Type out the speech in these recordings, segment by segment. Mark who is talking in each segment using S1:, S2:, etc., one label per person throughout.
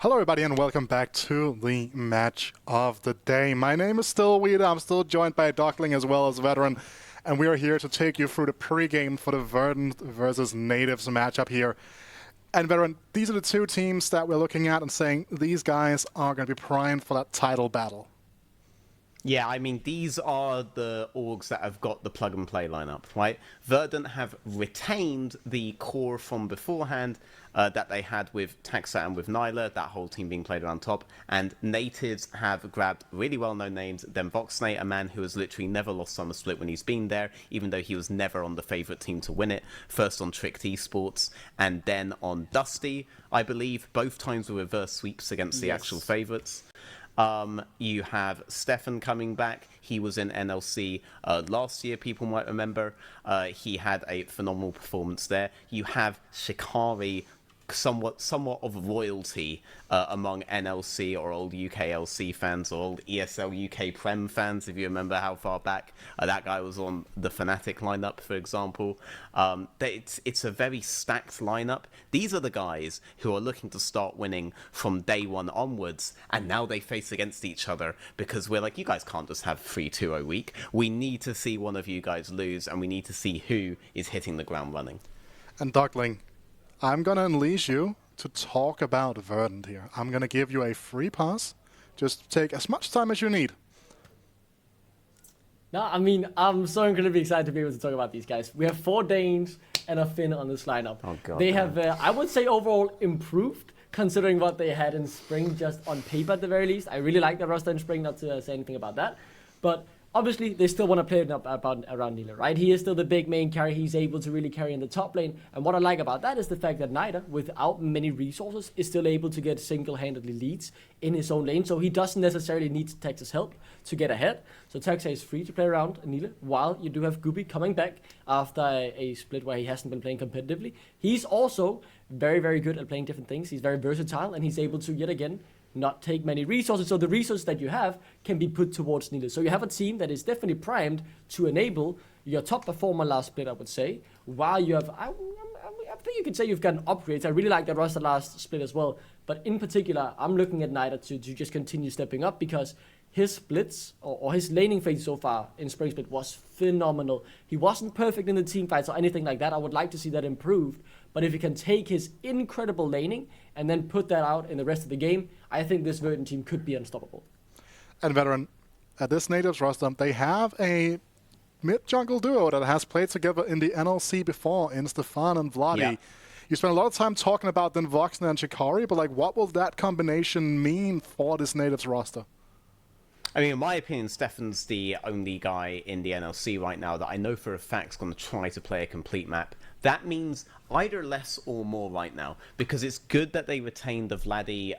S1: Hello everybody and welcome back to the match of the day. My name is still Weeda, I'm still joined by Duckling as well as Veteran, and we are here to take you through the pregame for the Verdant versus Nativz matchup here. And Veteran, these are the two teams that we're looking at and saying these guys are going to be primed for that title battle.
S2: Yeah, I mean, these are the orgs that have got the plug-and-play lineup, right? Verdant have retained the core from beforehand that they had with Taxa and with Nyla, that whole team being played around top, and Nativz have grabbed really well-known names. Then Voxnate, a man who has literally never lost Summer Split when he's been there, even though he was never on the favourite team to win it. First on Tricked Esports, and then on Dusty, I believe. Both times were reverse sweeps against the actual favourites. You have Stefan coming back. He was in NLC last year, people might remember. He had a phenomenal performance there. You have Shikari, somewhat of royalty among NLC or old UKLC fans or old ESL UK Prem fans, if you remember how far back that guy was on the Fnatic lineup, for example. It's a very stacked lineup. These are the guys who are looking to start winning from day one onwards, and now they face against each other because we're like, you guys can't just have 3-2 a week. We need to see one of you guys lose, and we need to see who is hitting the ground running.
S1: And Duckling, I'm going to unleash you to talk about Verdant here. I'm going to give you a free pass. Just take as much time as you need.
S3: No, I mean, I'm so incredibly excited to be able to talk about these guys. We have 4 Danes and a Finn on this lineup.
S2: Oh, God,
S3: they have, I would say, overall improved, considering what they had in spring, just on paper at the very least. I really like the roster in spring, not to say anything about that. But obviously, they still want to play it up around Nila, right? He is still the big main carry. He's able to really carry in the top lane. And what I like about that is the fact that Nida, without many resources, is still able to get single-handedly leads in his own lane. So he doesn't necessarily need Taxa's help to get ahead. So Taxa is free to play around Nila, while you do have Gubi coming back after a split where he hasn't been playing competitively. He's also very, very good at playing different things. He's very versatile, and he's able to, yet again, not take many resources, so the resources that you have can be put towards Nila. So you have a team that is definitely primed to enable your top performer last split, I would say, while you have, I think you could say you've gotten upgrades. I really like the roster last split as well, but in particular, I'm looking at Nida to just continue stepping up because his splits, or his laning phase so far in Spring Split was phenomenal. He wasn't perfect in the team fights or anything like that. I would like to see that improved. But if he can take his incredible laning and then put that out in the rest of the game, I think this Verdant team could be unstoppable.
S1: And Veteran, at this Nativz roster, they have a mid-jungle duo that has played together in the NLC before, in Stefan and Vladi. Yeah. You spent a lot of time talking about then Voxna and Shikari, but like, what will that combination mean for this Nativz roster?
S2: I mean, in my opinion, Stefan's the only guy in the NLC right now that I know for a fact is going to try to play a complete map. That means either less or more right now, because it's good that they retained the Vladdy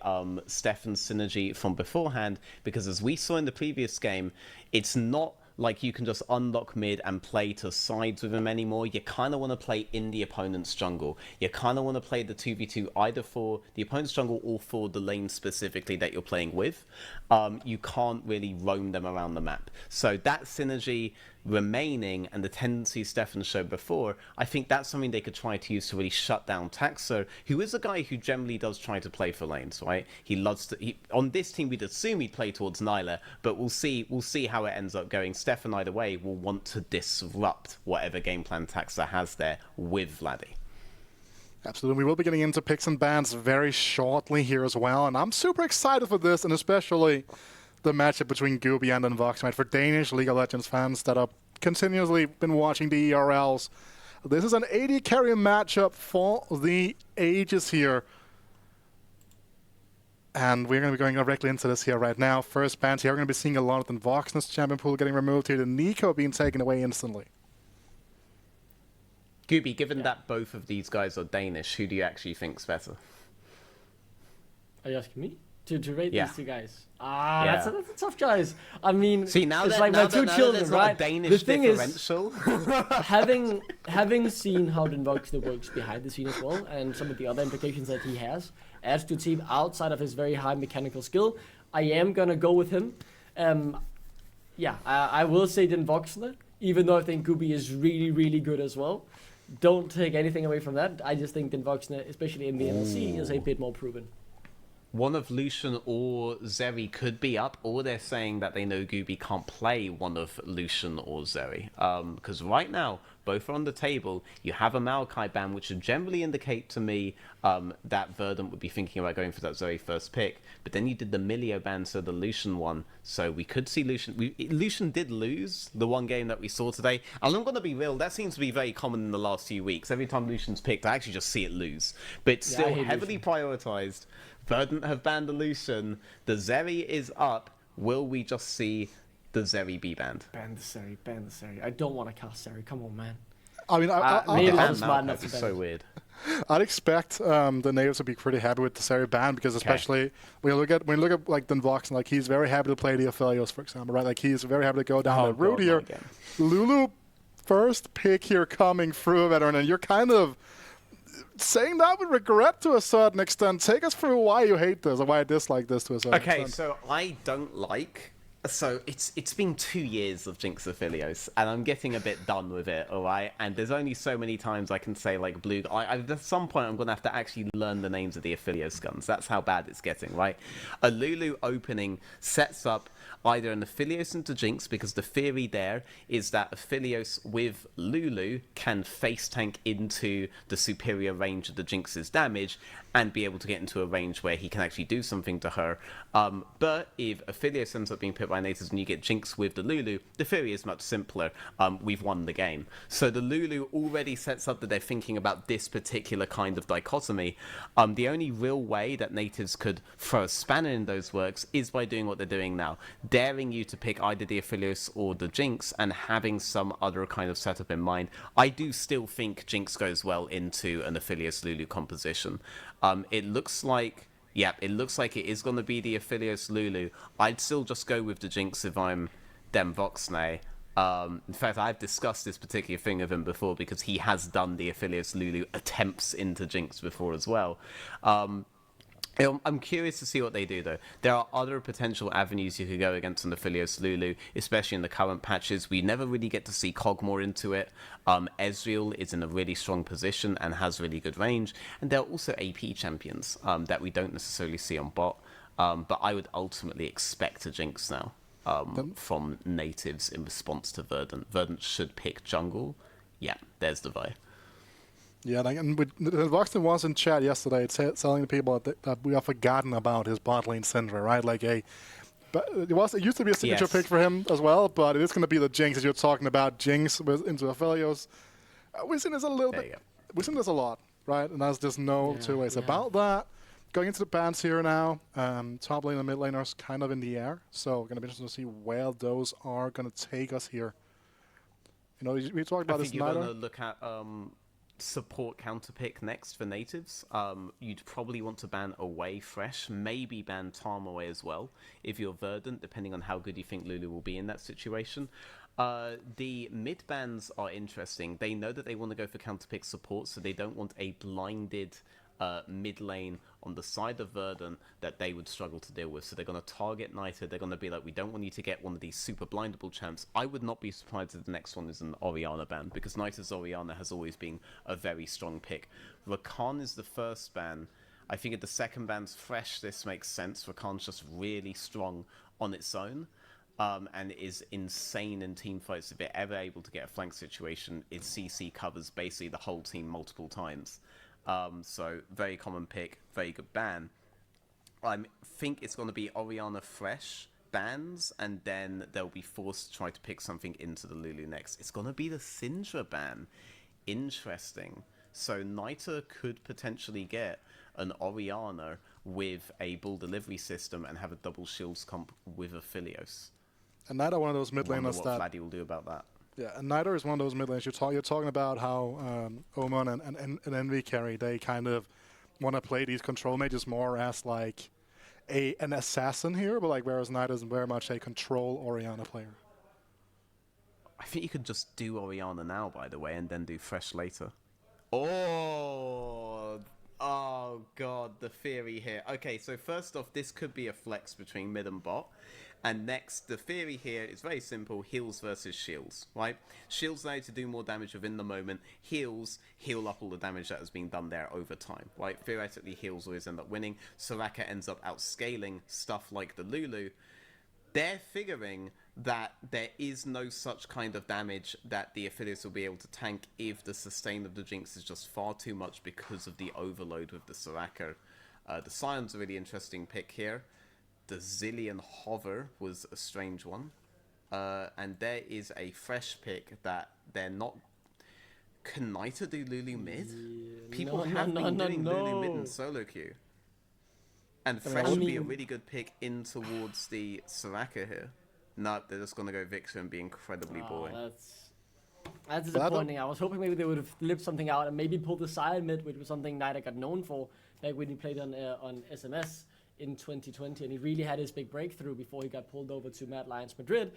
S2: Stefan synergy from beforehand, because as we saw in the previous game, it's not like you can just unlock mid and play to sides with him anymore. You kind of want to play in the opponent's jungle. You kind of want to play the 2v2 either for the opponent's jungle or for the lane specifically that you're playing with. You can't really roam them around the map. So that synergy remaining and the tendencies Stefan showed before, I think that's something they could try to use to really shut down Taxa, who is a guy who generally does try to play for lanes, right? He loves to. On this team, we'd assume he'd play towards Nyla, but we'll see how it ends up going. Stefan, either way, will want to disrupt whatever game plan Taxa has there with Vladdy.
S1: Absolutely. We will be getting into picks and bans very shortly here as well, and I'm super excited for this, and especially the matchup between Gubi and Voxnate. For Danish League of Legends fans that have continuously been watching the ERLs, this is an AD carry matchup for the ages here. And we're going to be going directly into this here right now. First bans here, we're going to be seeing a lot of the Voxnate's champion pool getting removed here, the Nico being taken away instantly.
S2: Gubi, given that both of these guys are Danish, who do you actually think's better?
S3: Are you asking me? To rate these two guys?
S2: Yeah.
S3: That's a tough choice. I mean,
S2: see, now
S3: it's
S2: that,
S3: like
S2: now
S3: my two
S2: that,
S3: children, right?
S2: Danish
S3: the thing
S2: differential.
S3: Is, having seen how Voxna works behind the scene as well, and some of the other implications that he has, as to a team outside of his very high mechanical skill, I am gonna go with him. I will say Voxna, even though I think Gubi is really, really good as well. Don't take anything away from that. I just think Voxna, especially in the NLC, is a bit more proven.
S2: one of Lucian or Zeri could be up, or they're saying that they know Gooby can't play one of Lucian or Zeri. Because right now, both are on the table. You have a Maokai ban, which would generally indicate to me that Verdant would be thinking about going for that Zeri first pick. But then you did the Milio ban, so the Lucian one. So we could see Lucian. Lucian did lose the one game that we saw today. And I'm going to be real, that seems to be very common in the last few weeks. Every time Lucian's picked, I actually just see it lose. But it's still heavily prioritized. Verdant have banned the Lucian. The Zeri is up. Will we just see the Zeri be banned?
S3: Ban the Zeri, ban the Zeri. I don't want to cast Zeri. Come on, man.
S1: I mean,
S3: maybe
S2: ban
S3: that's smart enough to
S2: is
S3: ban
S2: so
S3: it.
S2: weird.
S1: I'd expect the Nativz to be pretty happy with the Zeri ban because especially when you look at like Vox, like he's very happy to play the Aphelios, for example, right? Like he's very happy to go down that route here. Lulu first pick here coming through, Veteran, and you're kind of saying that with regret to a certain extent. Take us through why you hate this or why I dislike this to a certain extent.
S2: Okay, so I don't like... So it's been 2 years of Jinx Aphelios, and I'm getting a bit done with it, alright? And there's only so many times I can say, like, blue... at some point, I'm going to have to actually learn the names of the Aphelios guns. That's how bad it's getting, right? A Lulu opening sets up either an Aphelios into Jinx, because the theory there is that Aphelios with Lulu can face tank into the superior range of the Jinx's damage, and be able to get into a range where he can actually do something to her. But if Aphelios ends up being put by Nativz and you get Jinx with the Lulu, the theory is much simpler. We've won the game. So the Lulu already sets up that they're thinking about this particular kind of dichotomy. The only real way that Nativz could throw a spanner in those works is by doing what they're doing now. Daring you to pick either the Aphelios or the Jinx and having some other kind of setup in mind. I do still think Jinx goes well into an Aphelios Lulu composition. It looks like it is going to be the Aphelios Lulu. I'd still just go with the Jinx if I'm Dem Voxnay. In fact, I've discussed this particular thing with him before because he has done the Aphelios Lulu attempts into Jinx before as well. I'm curious to see what they do, though. There are other potential avenues you could go against an Aphelios Lulu, especially in the current patches. We never really get to see Cogmore into it. Ezreal is in a really strong position and has really good range. And there are also AP champions that we don't necessarily see on bot. But I would ultimately expect a Jinx now from Nativz in response to Verdant. Verdant should pick jungle. Yeah, there's the vibe.
S1: Yeah, like, and Voxton was in chat yesterday telling the people that we have forgotten about his bot lane Syndra, right? Like but it used to be a signature pick for him as well, but it is going to be the Jinx as you're talking about. Jinx into Aphelios. We've seen this a little bit. We've seen this a lot, right? And there's just no two ways about that. Going into the bans here now, top lane and mid laners kind of in the air, so going to be interesting to see where those are going to take us here. You know, we talked about this.
S2: You're going to look at support counterpick next for Nativz. You'd probably want to ban Away Fresh, maybe ban Tarm Away as well if you're Verdant, depending on how good you think Lulu will be in that situation. The mid bans are interesting. They know that they want to go for counterpick support, so they don't want a blinded mid lane on the side of Verdant that they would struggle to deal with. So they're going to target Niter. They're going to be like, we don't want you to get one of these super blindable champs. I would not be surprised if the next one is an Orianna ban, because Niter's Orianna has always been a very strong pick. Rakan is the first ban. I think if the second ban's Fresh, this makes sense. Rakan's just really strong on its own. And is insane in team fights. If they're ever able to get a flank situation, its CC covers basically the whole team multiple times. So very common pick, very good ban. I think it's going to be Orianna Fresh bans, and then they'll be forced to try to pick something into the Lulu next. It's going to be the Syndra ban. Interesting. So Niter could potentially get an Orianna with a bull delivery system and have a double shields comp with Aphelios.
S1: And Niter one of those mid laners
S2: what Vladdy will do about that.
S1: Yeah, and Niter is one of those mid laners. You're talking about how Oman and Envy carry, they kind of want to play these control mages more as like an assassin here, but like whereas Niter is very much a control Orianna player.
S2: I think you could just do Orianna now, by the way, and then do Fresh later. Oh god, the theory here. Okay, so first off, this could be a flex between mid and bot. And next, the theory here is very simple, heals versus shields, right? Shields allow you to do more damage within the moment. Heals heal up all the damage that has been done there over time, right? Theoretically, heals always end up winning. Soraka ends up outscaling stuff like the Lulu. They're figuring that there is no such kind of damage that the affiliates will be able to tank if the sustain of the Jinx is just far too much because of the overload with the Soraka. The Scion's a really interesting pick here. The Zillion Hover was a strange one. And there is a fresh pick that they're not... Can Naita do Lulu mid? People have been doing Lulu mid in solo queue. And Fresh would be a really good pick in towards the Soraka here. No, they're just going to go Victor and be incredibly boring.
S3: That's disappointing. I was hoping maybe they would have flipped something out and maybe pulled the side mid, which was something Naita got known for, like when he played on SMS in 2020, and he really had his big breakthrough before he got pulled over to Mad Lions Madrid.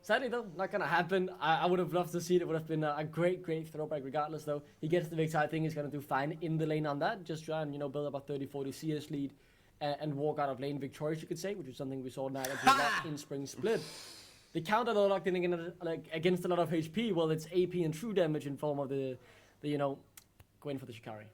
S3: Sadly, though, not going to happen. I would have loved to see it. It would have been a great throwback regardless, though. He gets the victor. I think he's going to do fine in the lane on that. Just try and, build up a 30-40 CS lead and walk out of lane victorious, you could say, which is something we saw Naita do a lot in Spring Split. The counter, though, locked in against a lot of HP, well, it's AP and true damage in form of the going for the Shikari.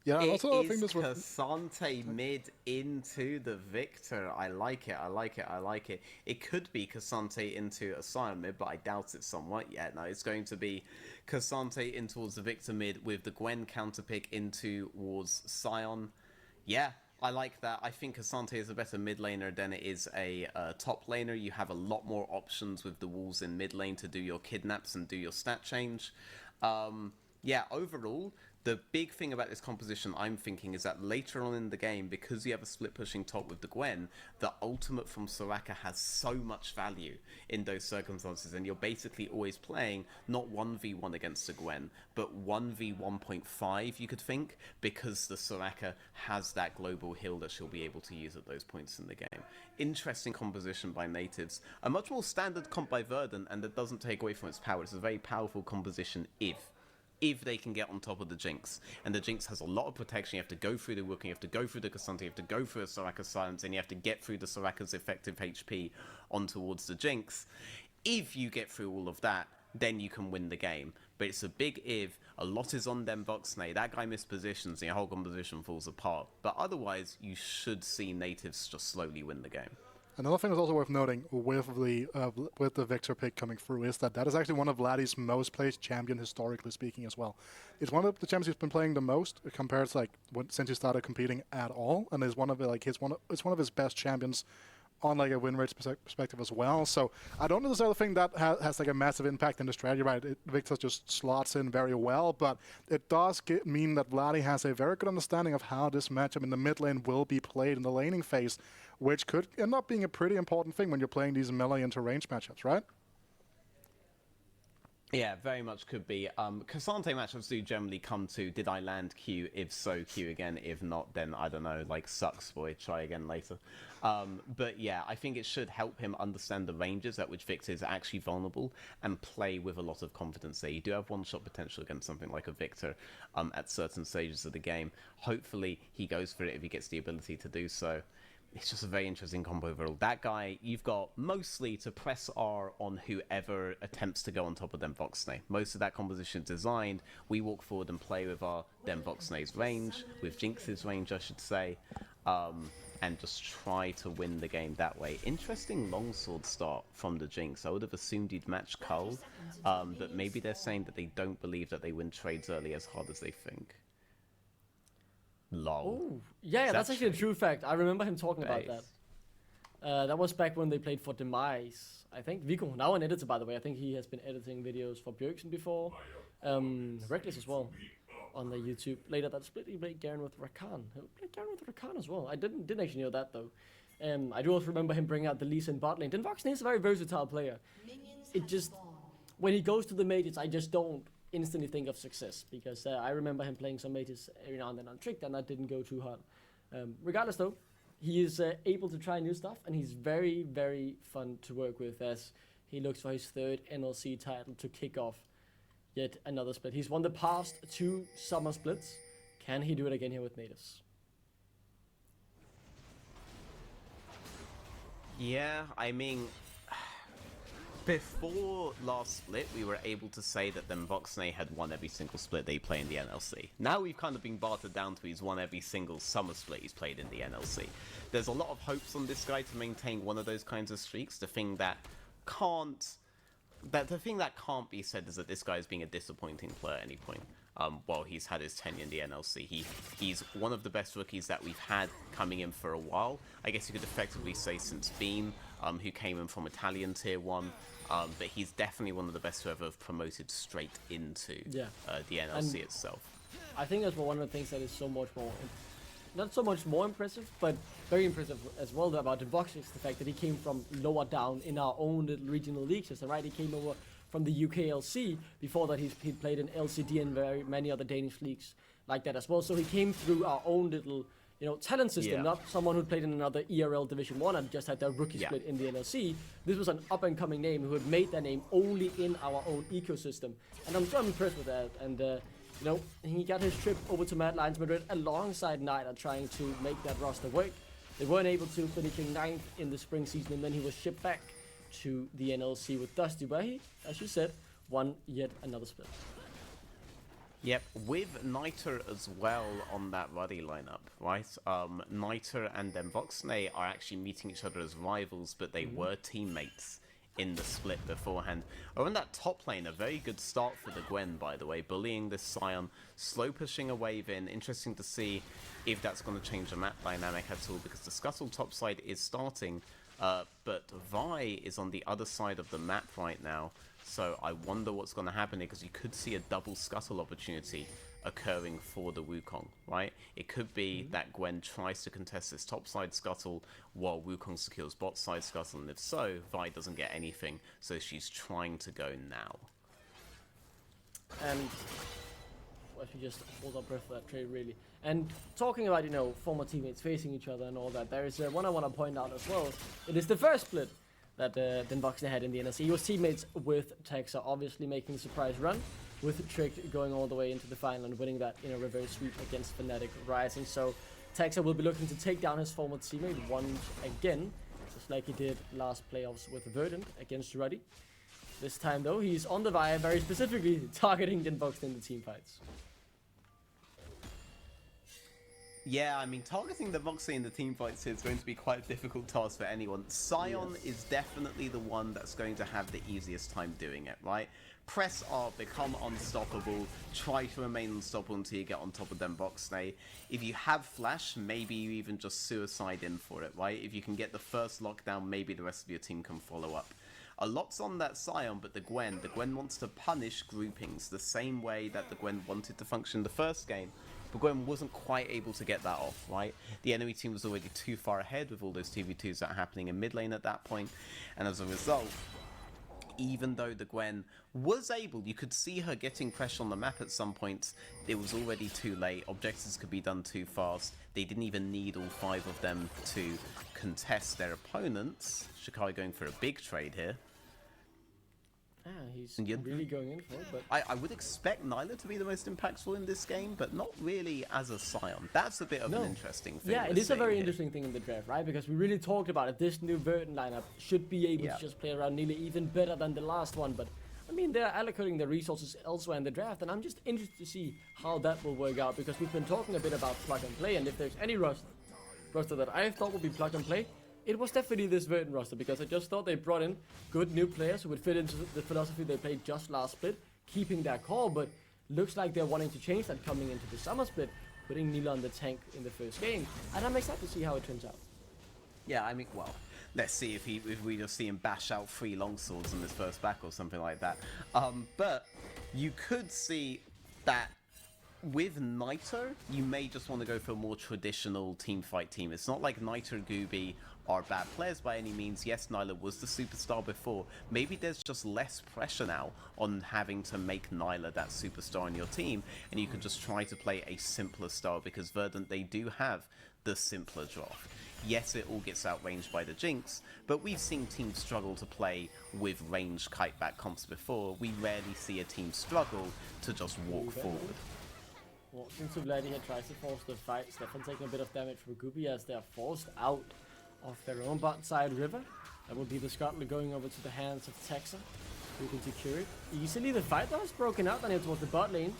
S1: Yeah,
S2: it
S1: also, I
S2: is
S1: think this
S2: Cassante mid into the Victor. I like it. It could be Cassante into a Scion mid, but I doubt it somewhat. Yeah, no, it's going to be Cassante in towards the Victor mid with the Gwen counter pick in towards Scion. Yeah, I like that. I think Cassante is a better mid laner than it is a top laner. You have a lot more options with the wolves in mid lane to do your kidnaps and do your stat change. Yeah, overall, the big thing about this composition, I'm thinking, is that later on in the game, because you have a split pushing top with the Gwen, the ultimate from Soraka has so much value in those circumstances, and you're basically always playing not 1v1 against the Gwen, but 1v1.5, you could think, because the Soraka has that global heal that she'll be able to use at those points in the game. Interesting composition by Nativz. A much more standard comp by Verdant, and that doesn't take away from its power. It's a very powerful composition if they can get on top of the Jinx. And the Jinx has a lot of protection. You have to go through the Wookiee, you have to go through the Cassante, you have to go through a Soraka's silence, and you have to get through the Soraka's effective HP on towards the Jinx. If you get through all of that, then you can win the game. But it's a big if. A lot is on them Voxnay. That guy mispositions and your whole composition falls apart. But otherwise, you should see Nativz just slowly win the game.
S1: Another thing that's also worth noting with the Victor pick coming through is that is actually one of Vladdy's most played champion historically speaking as well. It's one of the champions he's been playing the most compared to since he started competing at all, and is one of it's one of his best champions on a win rate perspective as well. So I don't necessarily think that has a massive impact in the strategy, right? Victor just slots in very well, but it does mean that Vladdy has a very good understanding of how this matchup in the mid lane will be played in the laning phase, which could end up being a pretty important thing when you're playing these melee into range matchups, right?
S2: Yeah, very much could be. Cassante matchups do generally come to, did I land Q? If so, Q again. If not, then I don't know, sucks boy, try again later. But yeah, I think it should help him understand the ranges at which Victor is actually vulnerable and play with a lot of confidence there. You do have one-shot potential against something like a Victor at certain stages of the game. Hopefully he goes for it if he gets the ability to do so. It's just a very interesting combo overall. That guy, you've got mostly to press R on whoever attempts to go on top of them Voxnay. Most of that composition is designed. We walk forward and play with our them Voxnay's range, with Jinx's range, I should say, and just try to win the game that way. Interesting longsword start from the Jinx. I would have assumed you'd match Cull, but maybe they're saying that they don't believe that they win trades early as hard as they think. Lol.
S3: Oh, yeah, that's actually a true fact. I remember him talking about that. That was back when they played for Demise, I think. Vico, now an editor, by the way. I think he has been editing videos for Bjergsen before. Reckless as well on the YouTube. Later that split, he played Garen with Rakan. He played Garen with Rakan as well. I didn't actually know that, though. I do also remember him bringing out the Lee Sin bot lane. Then Voxnay is a very versatile player. It just, when he goes to the mages, I just don't instantly think of success, because I remember him playing some mages every now and then on Tricked, and that didn't go too hard. Regardless, though, he is able to try new stuff, and he's very, very fun to work with as he looks for his third NLC title to kick off yet another split. He's won the past 2 summer splits, Can he do it again here with Nativz?
S2: Yeah, I mean, before last split, we were able to say that Voxney had won every single split they play in the NLC. Now we've kind of been bartered down to he's won every single summer split he's played in the NLC. There's a lot of hopes on this guy to maintain one of those kinds of streaks. The thing that can't be said is that this guy is being a disappointing player at any point. While he's had his tenure in the NLC, he's one of the best rookies that we've had coming in for a while. I guess you could effectively say since Bean, who came in from Italian Tier 1. But he's definitely one of the best to ever have promoted straight into the NLC itself.
S3: I think that's one of the things that is so much more, not so much more impressive, but very impressive as well about the Vox is the fact that he came from lower down in our own little regional league system, right? He came over from the UKLC. Before that, he played in LCD and very many other Danish leagues like that as well. So he came through our own little, talent system, not someone who played in another ERL Division 1 and just had their rookie split in the NLC. This was an up-and-coming name who had made their name only in our own ecosystem. And I'm so impressed with that. And, he got his trip over to Mad Lions Madrid alongside Nyla trying to make that roster work. They weren't able to, finishing 9th in the spring season, and then he was shipped back to the NLC with Dusty, where he, as you said, won yet another split.
S2: Yep, with Niter as well on that Ruddy lineup, right? Niter and Voxney are actually meeting each other as rivals, but they were teammates in the split beforehand. On that top lane, a very good start for the Gwen, by the way, bullying this Scion, slow pushing a wave in. Interesting to see if that's going to change the map dynamic at all, because the Scuttle topside is starting, but Vi is on the other side of the map right now. So I wonder what's going to happen here, because you could see a double Scuttle opportunity occurring for the Wukong, right? It could be that Gwen tries to contest this topside Scuttle while Wukong secures bot side Scuttle, and if so, Vi doesn't get anything, so she's trying to go now.
S3: And well, she just hold our breath for that trade, really. And talking about, former teammates facing each other and all that, there is one I want to point out as well. It is the first split that Voxney had in the NLC. He was teammates with Texa, obviously making a surprise run, with Trick going all the way into the final and winning that in a reverse sweep against Fnatic Rising. So Texa will be looking to take down his former teammate once again, just like he did last playoffs with Verdant against Ruddy. This time though, he's on the wire, very specifically targeting Voxney in the team fights.
S2: Yeah, I mean, targeting the Voxney in the team fights here is going to be quite a difficult task for anyone. Scion is definitely the one that's going to have the easiest time doing it, right? Press R, become unstoppable, try to remain unstoppable until you get on top of them Voxney. If you have Flash, maybe you even just suicide in for it, right? If you can get the first lockdown, maybe the rest of your team can follow up. A lot's on that Scion, but the Gwen wants to punish groupings the same way that the Gwen wanted to function the first game. But Gwen wasn't quite able to get that off, right? The enemy team was already too far ahead with all those 2v2s that are happening in mid lane at that point, and as a result, even though the Gwen was able, you could see her getting pressure on the map at some points, it was already too late, objectives could be done too fast, they didn't even need all 5 of them to contest their opponents. Shikai going for a big trade here.
S3: Yeah, he's really going in for it, but
S2: I would expect Nyla to be the most impactful in this game, but not really as a Scion. That's a bit of an interesting thing.
S3: Yeah, it is a very interesting thing in the draft, right? Because we really talked about it. This new Verdant lineup should be able to just play around Nila even better than the last one, but I mean, they're allocating their resources elsewhere in the draft, and I'm just interested to see how that will work out, because we've been talking a bit about plug and play, and if there's any roster that I thought would be plug and play, it was definitely this Verdant roster, because I just thought they brought in good new players who would fit into the philosophy they played just last split, keeping their core, but looks like they're wanting to change that coming into the summer split, putting Nila on the tank in the first game, and I'm excited to see how it turns out.
S2: Yeah, I mean, well, let's see if we just see him bash out 3 longswords in this first back or something like that. But you could see that with Niter, you may just want to go for a more traditional team fight team. It's not like Niter and Gooby are bad players by any means. Yes, Nyla was the superstar before. Maybe there's just less pressure now on having to make Nyla that superstar on your team, and you can just try to play a simpler style, because Verdant, they do have the simpler draft. Yes, it all gets outranged by the Jinx, but we've seen teams struggle to play with ranged kite-back comps before. We rarely see a team struggle to just walk forward.
S3: Walks into Vladdy here, tries to force the fight. Stefan taking a bit of damage from Gubi as they are forced out of their own bot side river. That will be the Scotland going over to the hands of Texa, who can secure it easily. The fight though is broken out and here towards the bot lane.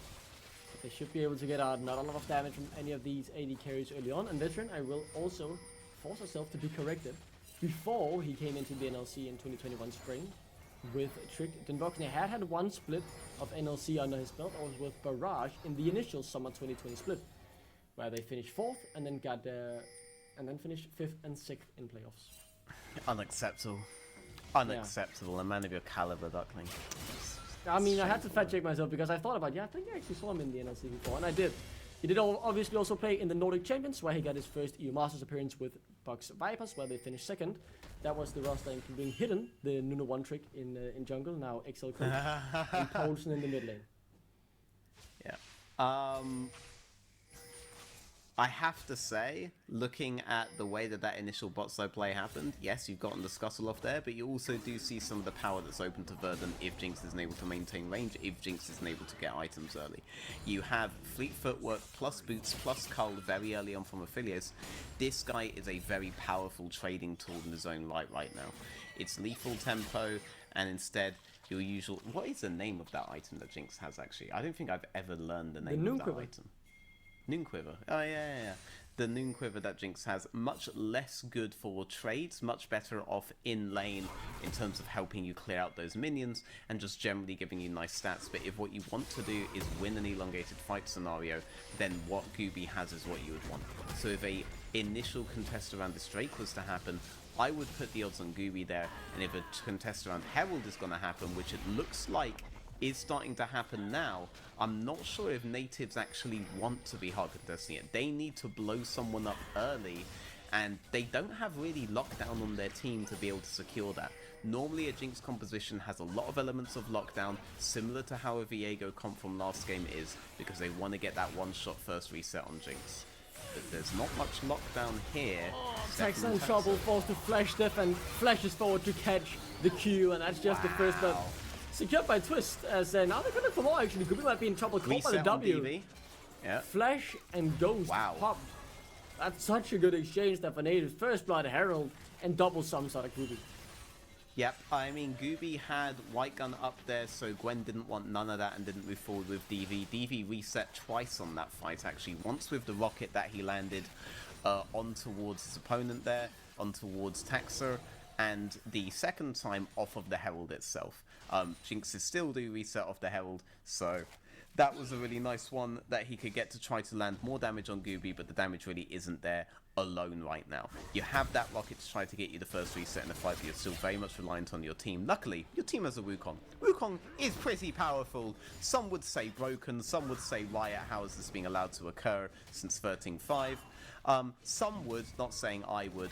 S3: But they should be able to get out not a lot of damage from any of these AD carries early on. And Veteran, I will also force myself to be corrected. Before he came into the NLC in 2021 spring with Trick, Denvoxne had one split of NLC under his belt. I was with Barrage in the initial summer 2020 split, where they finished 4th and then finished 5th and 6th in playoffs.
S2: Unacceptable. Unacceptable. A man of your caliber, Duckling.
S3: I mean, I had to fact check myself because I thought about, I think I actually saw him in the NLC before, and I did. He did obviously also play in the Nordic Champions, where he got his first EU Masters appearance with Bucks Vipers, where they finished 2nd. That was the roster including Hidden, the Nuno 1 trick in jungle, now XL coach, and Poulsen in the mid lane.
S2: Yeah. I have to say, looking at the way that initial bot side play happened, yes, you've gotten the scuttle off there, but you also do see some of the power that's open to Verdant if Jinx isn't able to maintain range, if Jinx isn't able to get items early. You have Fleet Footwork plus Boots plus Cull very early on from Aphelios. This guy is a very powerful trading tool in his own right now. It's lethal tempo, and instead your usual... What is the name of that item that Jinx has, actually? I don't think I've ever learned the name of that item. Noon Quiver. Oh, yeah. The Noon Quiver that Jinx has, much less good for trades, much better off in lane in terms of helping you clear out those minions and just generally giving you nice stats. But if what you want to do is win an elongated fight scenario, then what Gooby has is what you would want. So if a initial contest around this Drake was to happen, I would put the odds on Gooby there, and if a contest around Herald is going to happen, which it looks like is starting to happen now, I'm not sure if Nativz actually want to be hard contesting it. They need to blow someone up early, and they don't have really lockdown on their team to be able to secure that. Normally a Jinx composition has a lot of elements of lockdown, similar to how a Viego comp from last game is, because they want to get that one-shot first reset on Jinx. But there's not much lockdown here.
S3: Texa in trouble, forced to flash Steph and flashes forward to catch the Q, and that's just the first blood. Secured by Twist, as now they're gonna come on. Actually, Gubi might be in trouble. Caught by the W.
S2: Yeah.
S3: Flash and Ghost pop. That's such a good exchange there for Nativz. First Blood Herald and double sums out of Gubi.
S2: Yep, I mean, Gooby had White Gun up there, so Gwen didn't want none of that and didn't move forward with DV. DV reset twice on that fight, actually. Once with the rocket that he landed on towards his opponent there, on towards Texa, and the second time off of the Herald itself. Jinxes still do reset off the Herald, so that was a really nice one that he could get to try to land more damage on Gooby, but the damage really isn't there alone right now. You have that rocket to try to get you the first reset in the fight, but you're still very much reliant on your team. Luckily, your team has a Wukong. Wukong is pretty powerful. Some would say broken, some would say Riot, how is this being allowed to occur since 13.5? Some would, not saying I would,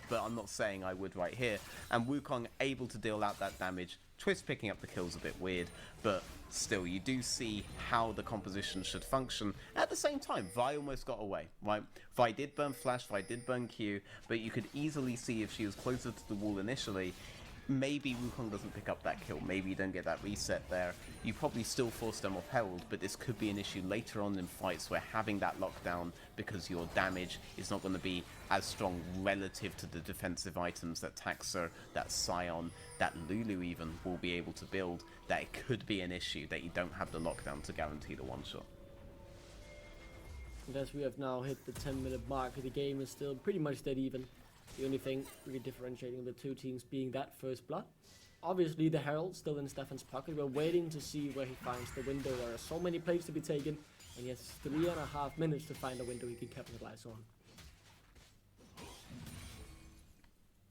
S2: but I'm not saying I would right here. And Wukong able to deal out that damage. Twist picking up the kills a bit weird, but still, you do see how the composition should function. At the same time, Vi almost got away, right? Vi did burn Flash, Vi did burn Q, but you could easily see if she was closer to the wall initially, maybe Wukong doesn't pick up that kill, maybe you don't get that reset there. You probably still force them off Herald, but this could be an issue later on in fights where having that lockdown, because your damage is not going to be as strong relative to the defensive items that Taxer, that Scion, that Lulu even will be able to build, that it could be an issue that you don't have the lockdown to guarantee the one-shot.
S3: And as we have now hit the 10-minute mark, the game is still pretty much dead even. The only thing really differentiating the two teams being that first blood. Obviously, the Herald still in Stefan's pocket. We're waiting to see where he finds the window. There are so many plays to be taken, and he has 3.5 minutes to find a window he can capitalize on.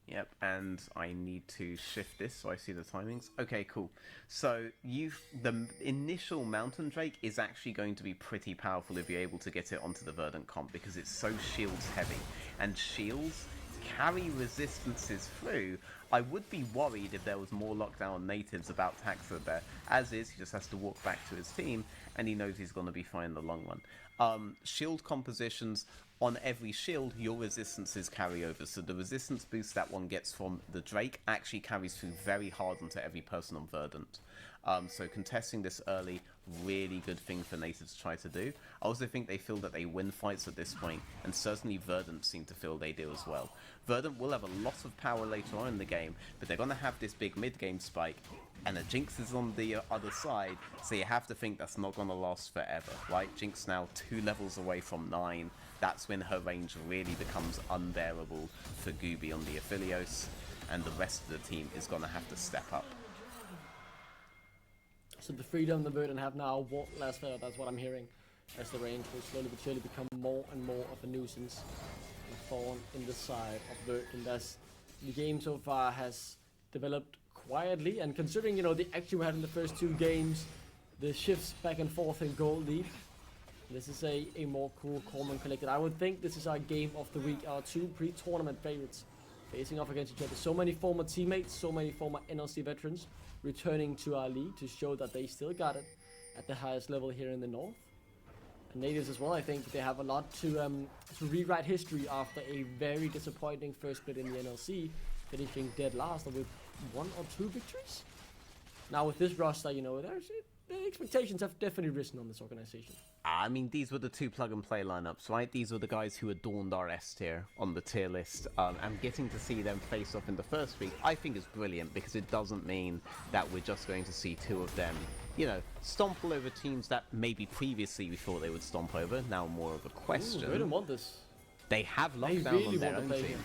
S2: Yep, and I need to shift this so I see the timings. Okay, cool. So the initial Mountain Drake is actually going to be pretty powerful if you're able to get it onto the Verdant comp, because it's so shields heavy, and shields carry resistances through. I would be worried if there was more lockdown on Nativz about Taxa there. As is, he just has to walk back to his team, and he knows he's going to be fine in the long run. Shield compositions, on every shield, your resistances carry over. So the resistance boost that one gets from the Drake actually carries through very hard onto every person on Verdant. So contesting this early, really good thing for Nativz to try to do. I also think they feel that they win fights at this point, and certainly Verdant seem to feel they do as well. Verdant will have a lot of power later on in the game, but they're going to have this big mid-game spike, and the Jinx is on the other side, so you have to think that's not going to last forever, right? Jinx now 2 levels away from 9. That's when her range really becomes unbearable for Gooby on the Aphelios, and the rest of the team is going to have to step up.
S3: So the freedom the Verdant have now won't last forever, that's what I'm hearing. As the range will slowly but surely become more and more of a nuisance and thorn in the side of Verdant. As the game so far has developed quietly, and considering, you know, the action we had in the first 2 games, the shifts back and forth in gold lead, this is a more cool, calm and collected. I would think this is our game of the week, our 2 pre-tournament favorites facing off against each other. So many former teammates, so many former NLC veterans returning to our league to show that they still got it at the highest level here in the north. And Nativz as well, I think they have a lot to rewrite history after a very disappointing first split in the NLC, finishing dead last with 1 or 2 victories. Now with this roster, you know, the expectations have definitely risen on this organization.
S2: I mean, these were the 2 plug-and-play lineups, right? These were the guys who adorned our S tier on the tier list. And getting to see them face off in the first week, I think is brilliant, because it doesn't mean that we're just going to see 2 of them, you know, stomp all over teams that maybe previously we thought they would stomp over. Now more of a question.
S3: Ooh, they don't want this.
S2: They have
S3: They
S2: lockdown
S3: really
S2: on their
S3: want
S2: own
S3: to play
S2: team.
S3: him.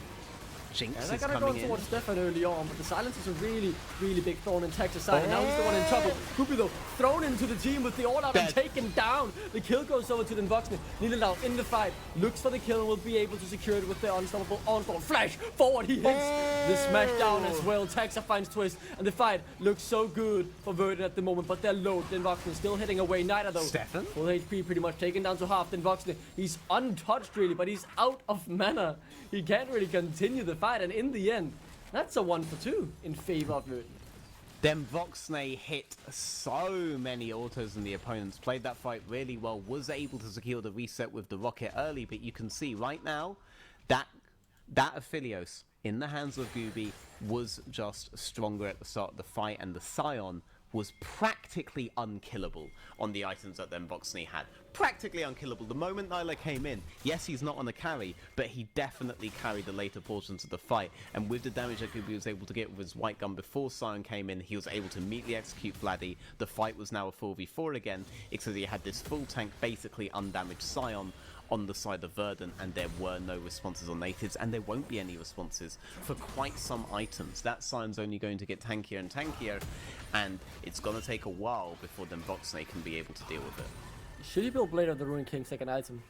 S2: Jinx
S3: Yeah,
S2: is
S3: they're gonna
S2: coming
S3: go
S2: in.
S3: towards Stefan early on, but the silence is a really, really big thorn in Texas side. And now he's the one in trouble. Kubi though, thrown into the team with the all-out and taken down. The kill goes over to Voxney. Nila now in the fight, looks for the kill and will be able to secure it with the unstoppable onslaught. Flash forward, he hits the smash down as well. Taxa finds Twist, and the fight looks so good for Verdant at the moment, but they're low. Voxney still heading away. Neither though.
S2: Stefan?
S3: Full HP pretty much taken down to half. Voxney, he's untouched really, but he's out of mana. He can't really continue the fight, and in the end, that's a 1 for 2 in favor of Verdant.
S2: Then Voxney hit so many autos and the opponents played that fight really well, was able to secure the reset with the rocket early, but you can see right now that Aphelios in the hands of Gooby was just stronger at the start of the fight, and the Scion was practically unkillable on the items that then Voxney had. Practically unkillable. The moment Nyla came in, yes, he's not on the carry, but he definitely carried the later portions of the fight. And with the damage that Gooby was able to get with his white gun before Scion came in, he was able to immediately execute Vladdy. The fight was now a 4v4 again, except he had this full tank, basically undamaged Scion on the side of Verdant, and there were no responses on Nativz, and there won't be any responses for quite some items. That Scion's only going to get tankier and tankier, and it's going to take a while before then Voxney can be able to deal with it.
S3: Should he build Blade of the Ruined King second item?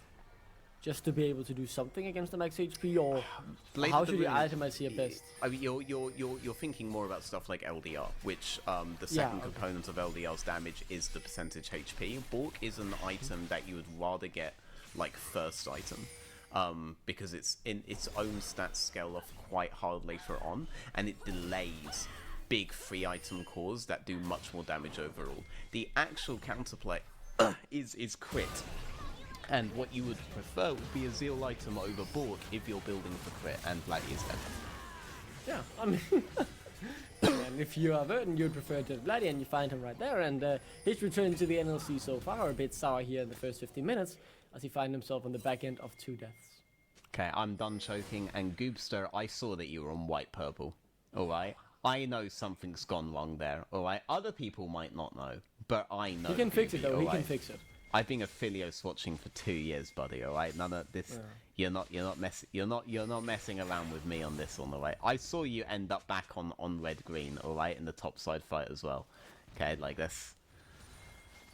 S3: Just to be able to do something against the max HP, or how should he itemize here best?
S2: I mean, you're thinking more about stuff like LDR, which the second component of LDR's damage is the percentage HP. Bork is an item that you would rather get like first item, because it's in its own stats scale off quite hard later on, and it delays big 3 item cores that do much more damage overall. The actual counterplay is crit, and what you would prefer would be a Zeal item over Bork if you're building for crit, and Vladdy is better.
S3: Yeah, I mean, and if you are Verdant, you'd prefer Jet Vladdy, and you find him right there. And his return to the NLC so far are a bit sour here in the first 15 minutes, as he finds himself on the back end of 2 deaths.
S2: Okay, I'm done choking, and Goobster, I saw that you were on white-purple, alright? I know something's gone wrong there, alright? Other people might not know, but I know.
S3: He can fix it though,
S2: right?
S3: he can fix it.
S2: I've been Aphelios watching for 2 years, buddy, alright? None of this, you're not messing around with me on this one, alright? I saw you end up back on red-green, alright, in the top side fight as well. Okay, like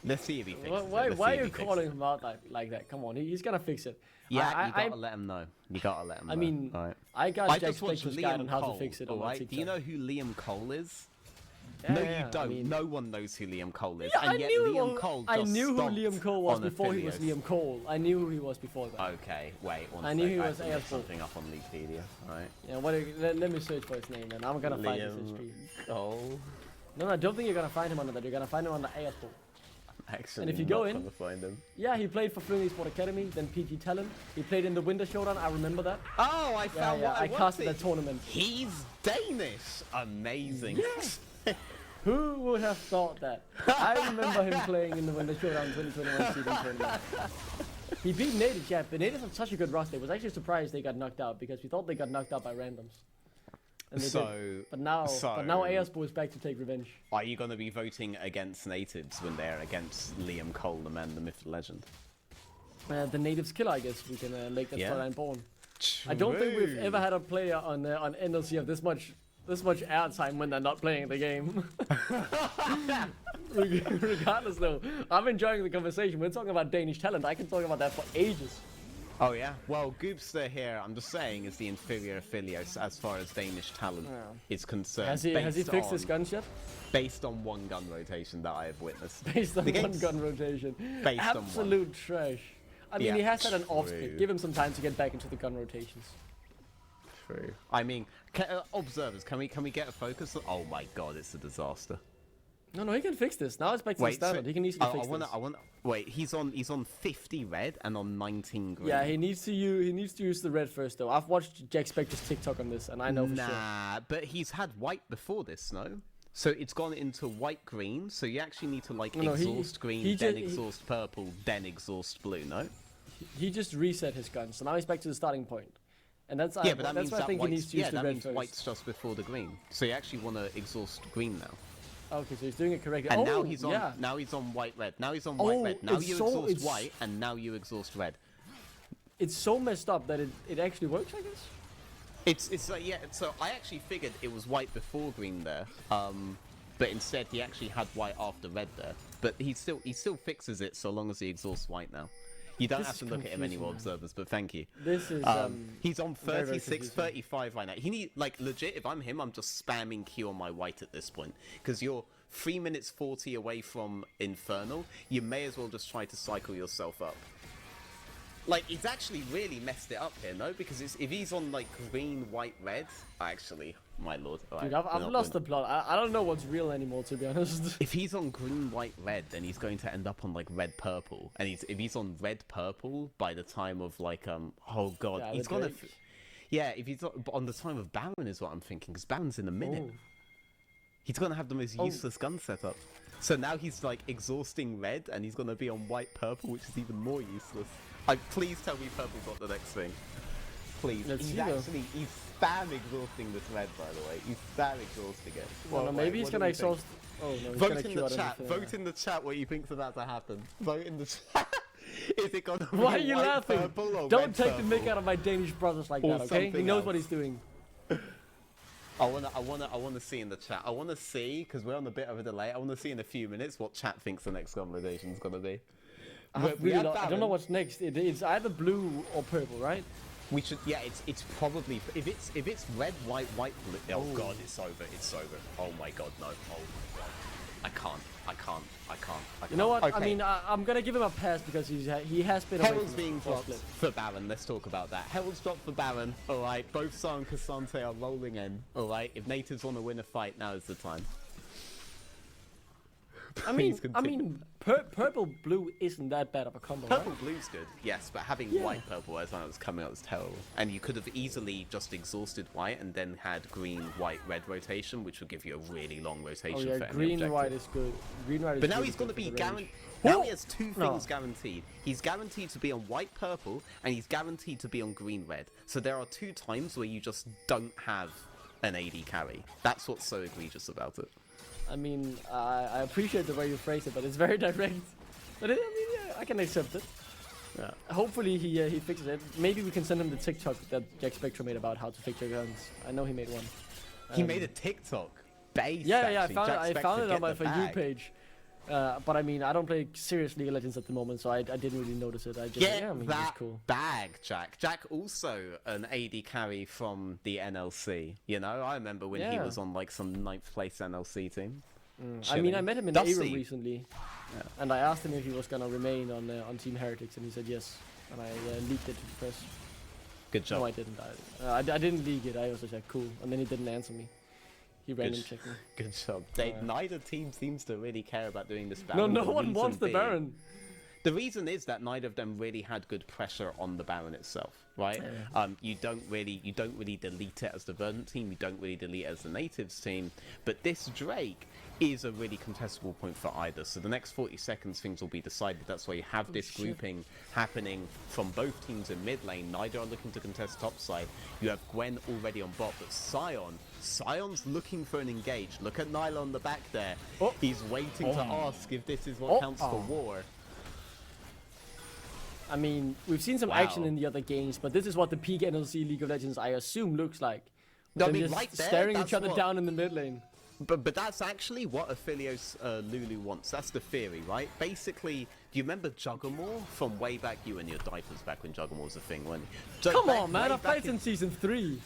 S2: let's see if he fixes it.
S3: Why are you calling him out like that? Come on, he's gonna fix it.
S2: Yeah, you gotta let him know. You gotta let him know.
S3: I mean,
S2: right.
S3: I got Jack's
S2: just watched
S3: guide on
S2: Liam
S3: how
S2: Cole,
S3: to fix it.
S2: Alright, do you know who Liam Cole is?
S3: Yeah,
S2: No,
S3: yeah,
S2: you don't.
S3: I mean,
S2: No one knows who Liam Cole is.
S3: yeah,
S2: and yet Liam Cole just
S3: I knew who
S2: stomped
S3: Liam Cole was
S2: on
S3: before he was
S2: Aphelios.
S3: Liam Cole. I knew who he was before that.
S2: Okay, wait one
S3: I knew
S2: sec.
S3: he was
S2: I have to look
S3: AS4.
S2: something up on Wikipedia. Alright.
S3: Yeah, let me search for his name then. I'm gonna find his history.
S2: Liam Cole.
S3: No, I don't think you're gonna find him under that. You're gonna find him under AS4.
S2: Actually,
S3: And if you go in-
S2: gonna find him.
S3: Yeah, he played for Fluency Sport Academy, then PG Talent. He played in the Winter Showdown, I remember that.
S2: Oh, I found what I
S3: casted
S2: wanted.
S3: that tournament.
S2: He's Danish. Amazing.
S3: Yes. Who would have thought that? I remember him playing in the Winter Showdown 2021 seeding tournament. He beat Nativz, yeah, but Nativz had such a good roster. I was actually surprised they got knocked out because we thought they got knocked out by randoms. And they did. But now Aersbo is back to take revenge.
S2: Are you going to be voting against Nativz when they're against Liam Cole, the man, the myth, the legend?
S3: The Nativz killer, I guess we can make that storyline born.
S2: True.
S3: I don't think we've ever had a player on NLC of this much airtime when they're not playing the game. Regardless, though, I'm enjoying the conversation. We're talking about Danish talent. I can talk about that for ages.
S2: Oh yeah. Well, Goopster here, I'm just saying, is the inferior affiliate as far as Danish talent is concerned.
S3: Has he fixed his guns yet?
S2: Based on one gun rotation that I have witnessed.
S3: Based on one gun rotation. Absolute trash. I mean, he has had an off split. Give him some time to get back into the gun rotations.
S2: True. I mean, observers, can we get a focus? Oh my god, it's a disaster.
S3: No, he can fix this. Now it's back to the standard. He can easily fix this.
S2: Wait, he's on 50 red and on 19 green.
S3: Yeah, he needs to use the red first though. I've watched Jack Spector's TikTok on this, and I know for sure.
S2: Nah, but he's had white before this, no? So it's gone into white green. So you actually need to exhaust green, then exhaust purple, then exhaust blue, no?
S3: He just reset his gun, so now he's back to the starting point. And that's
S2: but that means
S3: why I think he needs to use the red
S2: means
S3: first.
S2: white's just before the green. So you actually want to exhaust green now.
S3: Okay, so he's doing it correctly.
S2: And now he's on white red. Now he's on white red. Now you exhaust white, and now you exhaust red.
S3: It's so messed up that it actually works, I guess.
S2: It's like, yeah. So I actually figured it was white before green there, but instead he actually had white after red there. But he still fixes it so long as he exhausts white now. You don't have to look at him anymore, observers, but thank you.
S3: This is
S2: he's on 36, 35 right now. He need, like, legit, if I'm him, I'm just spamming Q on my white at this point. Because you're 3 minutes 40 away from Infernal, you may as well just try to cycle yourself up. Like, he's actually really messed it up here, no? Because if he's on, like, green, white, red, actually, my lord.
S3: Dude, I've lost the plot. I don't know what's real anymore, to be honest.
S2: If he's on green, white, red, then he's going to end up on, like, red, purple. And if he's on red, purple, by the time of, like, oh, God,
S3: yeah,
S2: he's gonna... Yeah, if he's on the time of Baron is what I'm thinking, because Baron's in a minute. He's going to have the most useless gun setup. So now he's, like, exhausting red, and he's going to be on white, purple, which is even more useless. Please tell me purple's not the next thing. Please. He's spam exhausting this red, by the way. He's spam exhausting it.
S3: Well, no, maybe he's going to exhaust... Oh, no, he's
S2: Vote in the chat. Vote in the chat what you think's about to happen. Vote in the chat. Is it going to be
S3: Why are you laughing?
S2: Purple or
S3: Don't take the mick out of my Danish brothers like that, okay? He knows what he's doing.
S2: I wanna see in the chat. I wanna see, because we're on a bit of a delay. I wanna see in a few minutes what chat thinks the next conversation's gonna be.
S3: I don't know what's next. It's either blue or purple, right?
S2: We should. Yeah, it's probably if it's red, white, blue. Oh god, it's over. It's over. Oh my god, no. Oh my god. I can't.
S3: You know what?
S2: Okay.
S3: I mean, I'm gonna give him a pass because he has been.
S2: Herald's being dropped for Baron. Let's talk about that. Herald's dropped for Baron. All right. Both Sar and Cassante are rolling in. All right. If Nativz want to win a fight, now is the time.
S3: I mean, purple blue isn't that bad of a combo.
S2: Purple
S3: right?
S2: blue's good, yes, but having white purple as well as coming out was terrible. And you could have easily just exhausted white and then had green, white, red rotation, which would give you a really long rotation.
S3: Oh yeah,
S2: for
S3: green
S2: any
S3: white is good. Green white is.
S2: But now
S3: really
S2: he's going to be guaranteed.
S3: Now
S2: he has two things guaranteed. He's guaranteed to be on white purple, and he's guaranteed to be on green red. So there are 2 times where you just don't have an AD carry. That's what's so egregious about it.
S3: I mean, I appreciate the way you phrase it, but it's very direct. But yeah, I can accept it. Yeah. Hopefully he fixes it. Maybe we can send him the TikTok that Jack Spector made about how to fix your guns. I know he made one.
S2: He made a TikTok. Based,
S3: yeah, I found it on my For You page. But I mean, I don't play serious League of Legends at the moment, so I didn't really notice it. I just
S2: that
S3: cool.
S2: bag, Jack. Jack also an AD carry from the NLC. You know, I remember when he was on like some 9th place NLC team.
S3: I mean, I met him in Aram recently, and I asked him if he was gonna remain on Team Heretics, and he said yes. And I leaked it to the press.
S2: Good job.
S3: No, I didn't. I didn't leak it. I also said cool, and then he didn't answer me. He random checked me.
S2: Good job. Neither team seems to really care about doing this
S3: Baron. No one wants the Baron.
S2: The reason is that neither of them really had good pressure on the Baron itself, right? You don't really delete it as the Verdant team. You don't really delete it as the Nativz team. But this Drake is a really contestable point for either. So the next 40 seconds, things will be decided. That's why you have this grouping happening from both teams in mid lane. Neither are looking to contest top side. You have Gwen already on bot, but Sion's looking for an engage. Look at Nyla on the back there. He's waiting to ask if this is what counts for war.
S3: I mean, we've seen some action in the other games, but this is what the peak NLC League of Legends, I assume, looks like.
S2: No, I
S3: Them
S2: mean,
S3: just
S2: right there,
S3: staring
S2: that's
S3: each other
S2: what-
S3: down in the mid lane.
S2: But that's actually what Aphelios Lulu wants. That's the theory, right? Basically, do you remember Juggermore from way back? You and your diapers back when Juggermore was a thing, weren't you?
S3: Come on, man! I played since season 3.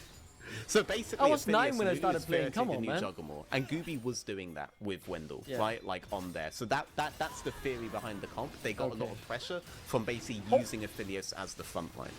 S2: So basically,
S3: I was 9 when I
S2: Lulu
S3: started
S2: is
S3: playing. Come
S2: theoretically
S3: on,
S2: the new
S3: man.
S2: Juggermore, and Gooby was doing that with Wendell,
S3: Yeah.
S2: right? Like on there. So that's the theory behind the comp. They got a lot
S3: Okay.
S2: of pressure from basically using Aphelios as the front line.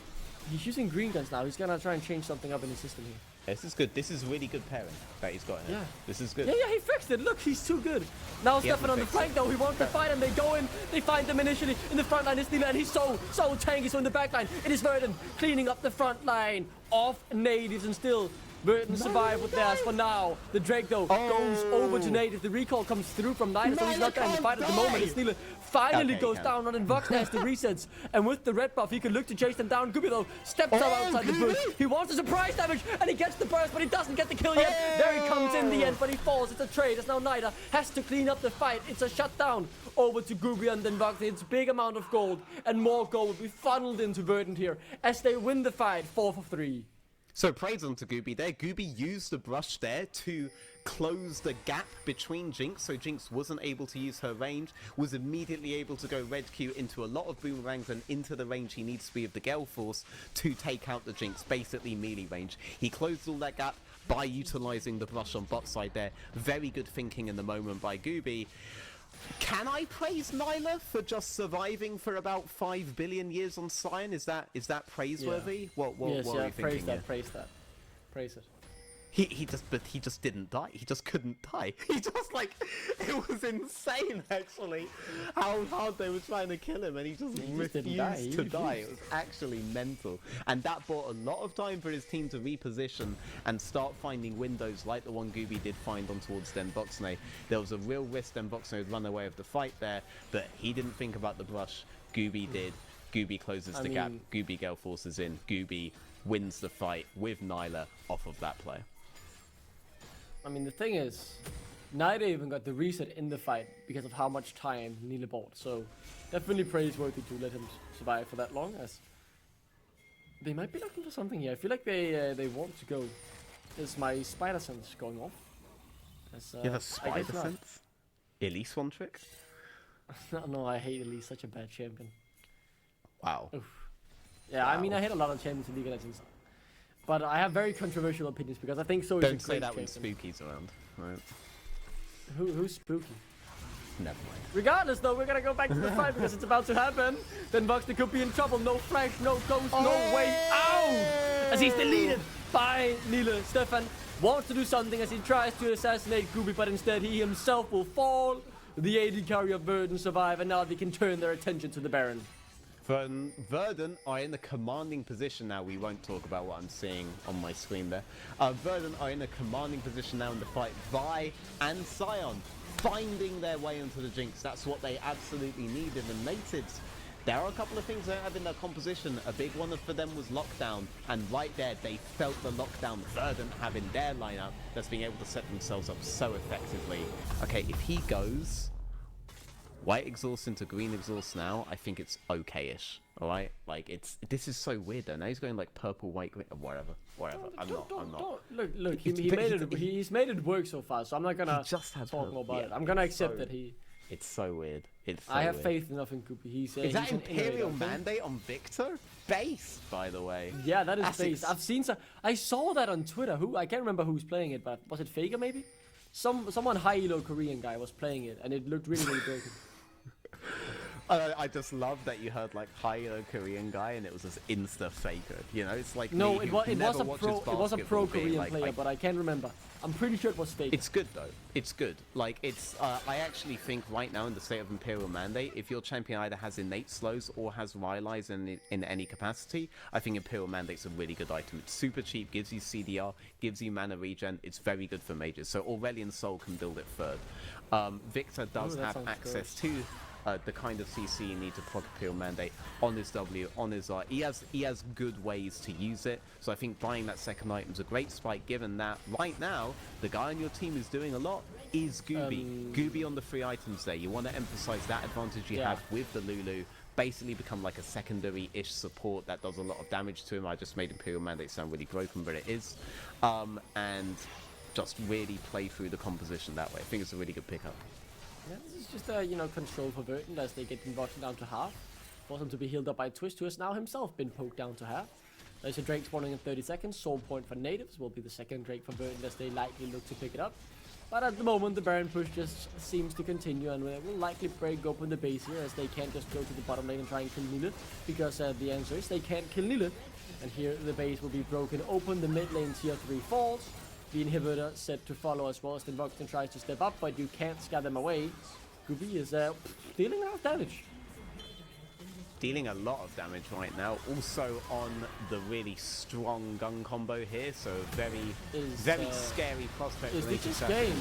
S3: He's using green guns now. He's gonna try and change something up in his system here.
S2: This is good. This is really good pairing that he's got here.
S3: Yeah.
S2: This is good.
S3: Yeah, he fixed it. Look, he's too good. Now
S2: He
S3: Stefan
S2: hasn't
S3: on the
S2: fixed
S3: flank, though. He wants to fight him. They go in. They find them initially in the front line. It's Nila, and he's so tanky. So in the back line, it is Verdant cleaning up the front line of Nativz, and still Verdant survive with theirs for now. The Drake, though, goes over to Nativz. The recall comes through from Nyla, so he's not going to fight at the moment. It's Nila finally
S2: Okay,
S3: goes
S2: he
S3: down on Invox as the resets. And with the red buff, he can look to chase them down. Gubi, though, steps up outside the bush. He wants a surprise damage, and he gets the burst, but he doesn't get the kill yet. There he comes in the end, but he falls. It's a trade. It's now Nida has to clean up the fight. It's a shutdown over to Gubi and Invox. It's a big amount of gold, and more gold will be funneled into Verdant here as they win the fight 4 for 3.
S2: So praise on to Gooby there. Gooby used the brush there to close the gap between Jinx, so Jinx wasn't able to use her range, was immediately able to go red Q into a lot of boomerangs and into the range he needs to be of the Gale Force to take out the Jinx, basically melee range. He closed all that gap by utilizing the brush on bot side there. Very good thinking in the moment by Gooby. Can I praise Nyla for just surviving for about 5 billion years on Sion? Is that praiseworthy?
S3: Yeah.
S2: What
S3: Yes,
S2: are
S3: yeah,
S2: you thinking here?
S3: praise that. Praise it.
S2: He just didn't die. He just couldn't die. He just it was insane actually how hard they were trying to kill him, and he just
S3: didn't
S2: refused
S3: die.
S2: to die. It was actually mental, and that bought a lot of time for his team to reposition and start finding windows like the one Gooby did find on towards Denboxne. There was a real risk Denboxne would run away with the fight there, but he didn't think about the brush. Gooby did. Gooby closes the gap. Gooby Gale forces in. Gooby wins the fight with Nyla off of that play.
S3: I mean, the thing is, neither even got the reset in the fight because of how much time Nila bought. So, definitely praiseworthy to let him survive for that long, as they might be looking for something here. I feel like they want to go. Is my spider sense going off? As,
S2: You have a spider sense? Elise one trick?
S3: No, I hate Elise, such a bad champion.
S2: Wow.
S3: Oof. Yeah, I mean, I hate a lot of champions in League of Legends. But I have very controversial opinions because I think so is a
S2: Don't say
S3: great
S2: that when
S3: champion.
S2: Spooky's around. Right.
S3: Who's Spooky?
S2: Never mind.
S3: Regardless, though, we're gonna go back to the fight because it's about to happen. Then Voxley could be in trouble. No flash, no ghost, no way out! As he's deleted by Nila. Stefan wants to do something as he tries to assassinate Gooby, but instead he himself will fall. The AD carry of Verdant survive, and now they can turn their attention to the Baron.
S2: Verdant are in a commanding position now. We won't talk about what I'm seeing on my screen there. Verdant are in a commanding position now in the fight. Vi and Sion finding their way into the Jinx. That's what they absolutely need in the Nativz. There are a couple of things they have in their composition. A big one for them was lockdown, and right there they felt the lockdown. Verdant having their lineup that's being able to set themselves up so effectively. Okay, if he goes white exhaust into green exhaust now, I think it's okay-ish. All right, like this is so weird though. Now he's going like purple, white, green, whatever. I'm not.
S3: Look, he's made it work so far, so I'm not gonna
S2: just had
S3: talk more about
S2: yeah,
S3: it. I'm gonna accept
S2: so
S3: that he.
S2: It's so weird. It's so
S3: I have
S2: weird.
S3: faith enough in Goopy. He's
S2: Is that
S3: he's an
S2: Imperial
S3: innovator.
S2: Mandate on Victor? Based, by the way.
S3: Yeah, that is
S2: That's
S3: based. I've seen some. I saw that on Twitter. I can't remember who was playing it, but was it Faker maybe? Someone high elo Korean guy was playing it, and it looked really broken.
S2: I just love that you heard like hi Korean guy and it was this insta faker. You know, it's like
S3: No,
S2: me
S3: it
S2: who
S3: was
S2: never
S3: a
S2: watches
S3: pro. It was a pro
S2: basketball being
S3: Korean
S2: like,
S3: player, but I can't remember. I'm pretty sure it was fake.
S2: It's good though. It's good. Like it's. I actually think right now in the state of Imperial Mandate, if your champion either has innate slows or has Rylai's in any capacity, I think Imperial Mandate's a really good item. It's super cheap, gives you CDR, gives you mana regen. It's very good for mages. So Aurelion Sol can build it third. Victor does have access to the kind of CC you need to proc Imperial Mandate on his W, on his R. He has good ways to use it, so I think buying that second item is a great spike, given that right now, the guy on your team who's doing a lot is Gooby. Gooby on the 3 items there. You want to emphasize that advantage you have with the Lulu, basically become like a secondary-ish support that does a lot of damage to him. I just made Imperial Mandate sound really broken, but it is. And just really play through the composition that way. I think it's a really good pickup.
S3: Yeah, this is just a control for Verdant as they get him bottom down to half. Force him to be healed up by Twist, who has now himself been poked down to half. There's a Drake spawning in 30 seconds. Soul point for Nativz will be the second Drake for Verdant as they likely look to pick it up. But at the moment, the Baron push just seems to continue, and will likely break open the base here as they can't just go to the bottom lane and try and kill Nila, because the answer is they can't kill Nila. And here the base will be broken open. The mid lane tier 3 falls. The inhibitor set to follow as well as the Voxton tries to step up, but you can't scare them away. Gooby is dealing a lot of damage.
S2: Dealing a lot of damage right now. Also on the really strong gun combo here, so very scary prospect.
S3: Is
S2: for
S3: this
S2: Nativz
S3: just game?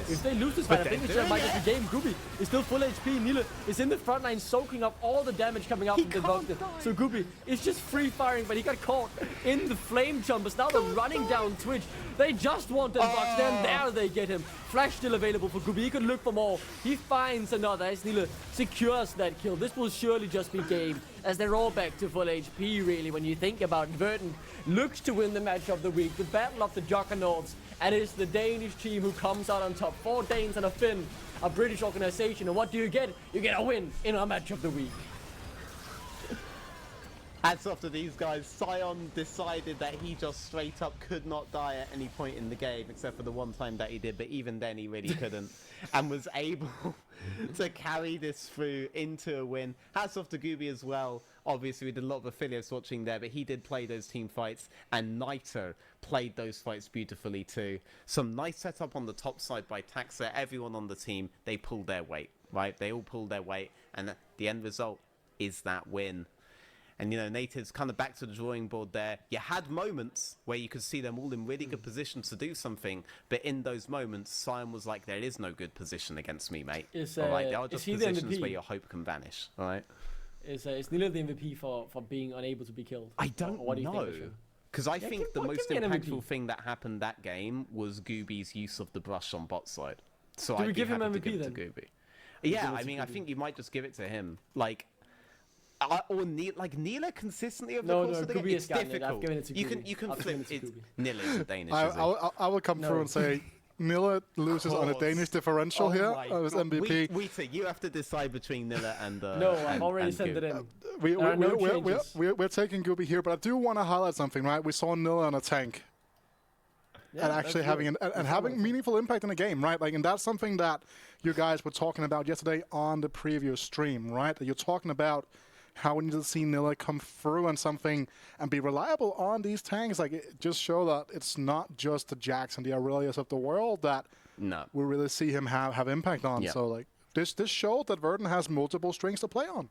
S3: If they lose this fight, I think it might just be game. Gooby is still full HP. Nila is in the front line soaking up all the damage coming out from the Voxton. So Gooby is just free firing, but he got caught in the flame jumpers. Now they're running down Twitch. They just wanted Voxton, and there they get him. Flash still available for Gooby. He could look for more. He finds another as Nila secures that kill. This will surely just be game, as they're all back to full HP, really, when you think about it. Verdant looks to win the match of the week, the battle of the Juggernauts, and it's the Danish team who comes out on top. 4 Danes and a Finn, a British organization, and what do you get? You get a win in our match of the week.
S2: Hats off to these guys. Sion decided that he just straight up could not die at any point in the game, except for the one time that he did, but even then he really couldn't, and was able to carry this through into a win. Hats off to Gooby as well. Obviously, we did a lot of affiliates watching there, but he did play those team fights, and Naito played those fights beautifully too. Some nice setup on the top side by Taxa. Everyone on the team, they pulled their weight, right? They all pulled their weight, and the end result is that win. And, Nativz kind of back to the drawing board there. You had moments where you could see them all in really good positions to do something, but in those moments, Sion was like, there is no good position against me, mate. All right, there are just positions where your hope can vanish, all right?
S3: Is Nila the MVP for being unable to be killed?
S2: I don't know. Because I think the most impactful thing that happened that game was Gooby's use of the brush on bot side. So
S3: Do we give him MVP
S2: to give
S3: then?
S2: It to Gooby. Yeah, I mean, I think you might just give it to him. Or Nila consistently over the course of the game. It's difficult.
S3: I've given it to Gooby.
S2: You can flip it. Nila is a Danish.
S1: I will come through and say Nila loses on a Danish differential here as MVP.
S2: Wheater, you have to decide between Nila and
S3: no, I've already sent it in.
S1: We're taking Gooby here, but I do want to highlight something, right? We saw Nila on a tank. Yeah, and actually having meaningful impact in the game, right? And that's something that you guys were talking about yesterday on the previous stream, right? That you're talking about how we need to see Nila come through and be reliable on these tanks. It just show that it's not just the Jax and the Aurelius of the world that we really see him have impact on. Yeah. So this showed that Verdant has multiple strings to play on.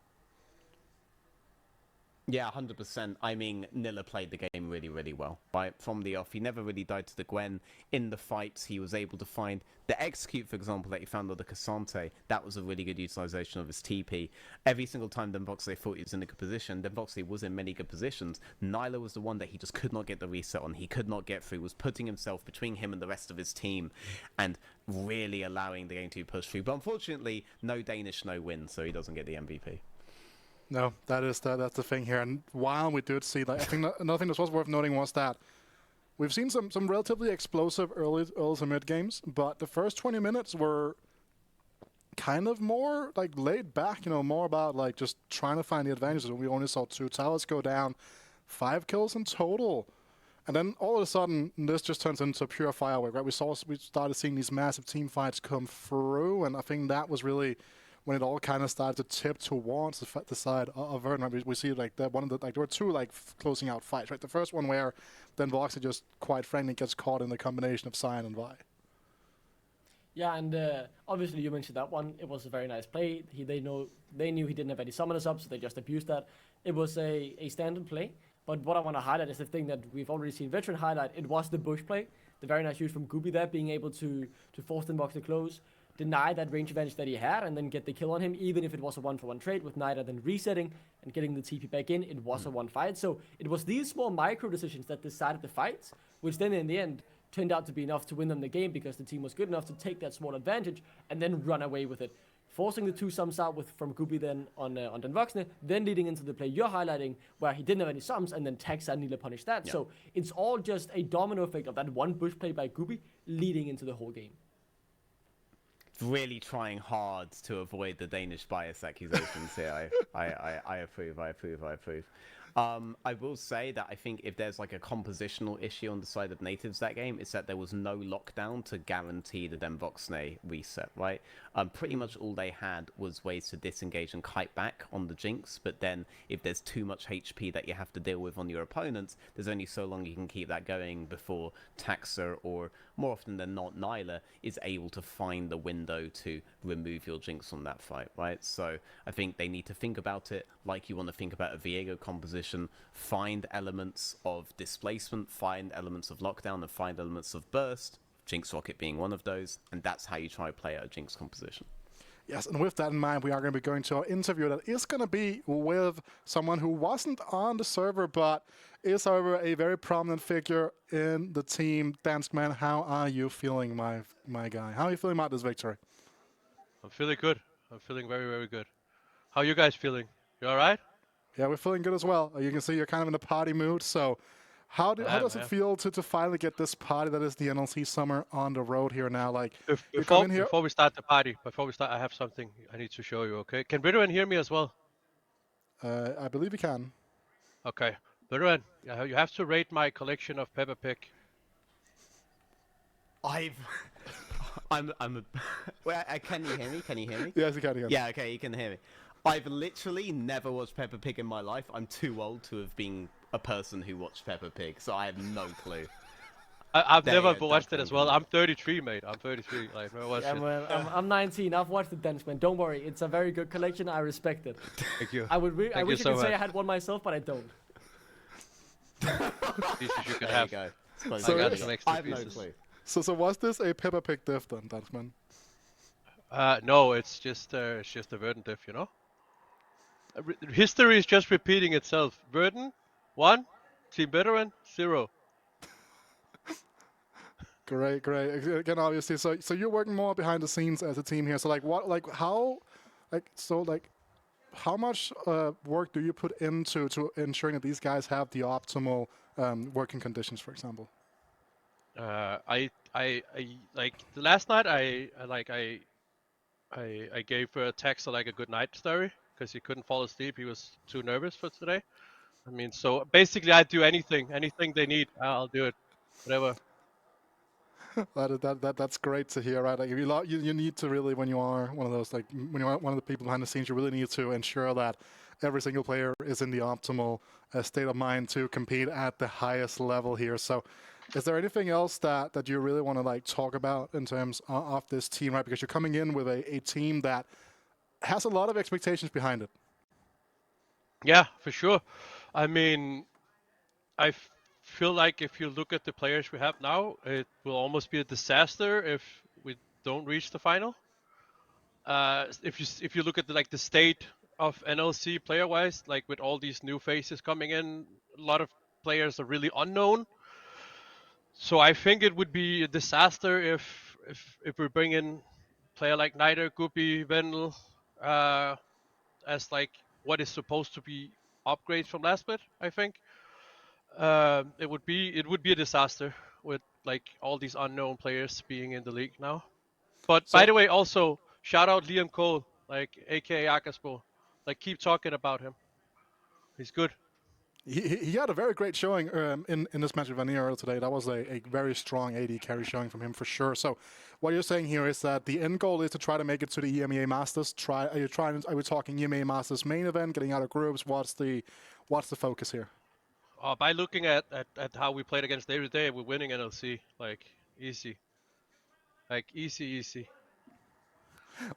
S2: Yeah, 100%. I mean, Nila played the game really, really well. Right from the off, he never really died to the Gwen. In the fights, he was able to find the execute, for example, that he found on the Cassante. That was a really good utilization of his TP. Every single time Demboxley thought he was in a good position, Demboxley was in many good positions. Nyla was the one that he just could not get the reset on. He could not get through, was putting himself between him and the rest of his team and really allowing the game to push through. But unfortunately, no Danish, no win, so he doesn't get the MVP.
S1: No, that's the thing here. And while we did see that, I think another thing that was worth noting was that we've seen some relatively explosive early to mid games, but the first 20 minutes were kind of more laid back, more about just trying to find the advantages. We only saw 2 towers go down, 5 kills in total. And then all of a sudden, this just turns into pure firework, right? We started seeing these massive team fights come through, and I think that was really when it all kind of started to tip towards the side of Verdant. We see like that one of the like there were two like closing out fights, right? The first one where then Voxy just quite frankly gets caught in the combination of Cyan and Vi.
S3: Yeah, and obviously you mentioned that one. It was a very nice play. They knew he didn't have any summoners up, so they just abused that. It was a standard play. But what I want to highlight is the thing that we've already seen Veteran highlight. It was the bush play, the very nice use from Gubi there, being able to force the box to close, deny that range advantage that he had, and then get the kill on him, even if it was a 1-for-1 trade with Nida then resetting and getting the TP back in. It was a one fight. So it was these small micro decisions that decided the fights, which then in the end turned out to be enough to win them the game because the team was good enough to take that small advantage and then run away with it. Forcing the two sums out from Gubi then on Den Voxne, then leading into the play you're highlighting where he didn't have any sums and then Taxa and Nila punished that. Yeah. So it's all just a domino effect of that one bush play by Gubi leading into the whole game.
S2: Really trying hard to avoid the Danish bias accusations here. I approve. I will say that I think if there's like a compositional issue on the side of Nativz that game, it's that there was no lockdown to guarantee the Den Voxne reset, right? Pretty much all they had was ways to disengage and kite back on the Jinx, but then if there's too much HP that you have to deal with on your opponents, there's only so long you can keep that going before Taxa, or more often than not Nyla, is able to find the window to remove your Jinx from that fight, right? So I think they need to think about it like you want to think about a Viego composition, find elements of displacement, find elements of lockdown, and find elements of burst, Jinx Rocket being one of those, and that's how you try to play out a Jinx composition.
S1: Yes, and with that in mind, we are going to be going to our interview that is going to be with someone who wasn't on the server, but is, however, a very prominent figure in the team. Danskman, how are you feeling, my guy? How are you feeling about this victory?
S4: I'm feeling good. I'm feeling very, very good. How are you guys feeling? You all right?
S1: Yeah, we're feeling good as well. You can see you're kind of in a party mood, so how does it feel to finally get this party that is the NLC summer on the road here now? Like,
S4: before we start the party, I have something I need to show you, okay? Can Verdant hear me as well?
S1: I believe you can.
S4: Okay. Verdant, you have to rate my collection of Peppa Pig.
S2: Wait, can you hear me? Can you hear me?
S1: Yes, you can hear me.
S2: Yeah, okay, you can hear me. I've literally never watched Peppa Pig in my life. I'm too old to have been a person who watched Peppa Pig, so I have no clue.
S4: I've never watched it as well. I'm 33, mate. I'm 33. Like, never watched it.
S3: Well, I'm 19. I've watched the Danskman. Don't worry. It's a very good collection. I respect it.
S4: Thank you.
S3: I wish I could say I had one myself, but I don't.
S4: Pieces you could have.
S2: There you go.
S4: So I got some extra
S2: I have
S4: pieces.
S2: no clue.
S1: So was this a Peppa Pig diff then, Danskman?
S4: No, it's just a Verdant diff, you know? History is just repeating itself. Verdant, 1. Team Veteran, 0.
S1: Great. Again, obviously, so you're working more behind the scenes as a team here. So how much work do you put into ensuring that these guys have the optimal working conditions, for example?
S4: I like the last night I gave Taxa like a good night story because he couldn't fall asleep. He was too nervous for today. I mean, so basically I do anything they need. I'll do it, whatever.
S1: That's great to hear, right? Like if you need to really, when you are one of those, like when you're one of the people behind the scenes, you really need to ensure that every single player is in the optimal state of mind to compete at the highest level here. So is there anything else that you really want to like talk about in terms of this team, right? Because you're coming in with a team that has a lot of expectations behind it.
S4: Yeah, for sure. I mean, I feel like if you look at the players we have now, it will almost be a disaster if we don't reach the final. If you look at the state of NLC player-wise, like with all these new faces coming in, a lot of players are really unknown. So I think it would be a disaster if we bring in player like Nida, Guppy, Vendel, as like what is supposed to be upgrades from last split. I think it would be a disaster with like all these unknown players being in the league now. But by the way, also shout out Liam Cole, like aka Akaspo. Like keep talking about him. He's good.
S1: He had a very great showing in this match with Vanilla today. That was a very strong AD carry showing from him for sure. So what you're saying here is that the end goal is to try to make it to the EMEA Masters. Are we talking EMEA Masters main event, getting out of groups? What's the focus here?
S4: By looking at how we played against David Day, we're winning NLC. Like, easy. Like, easy.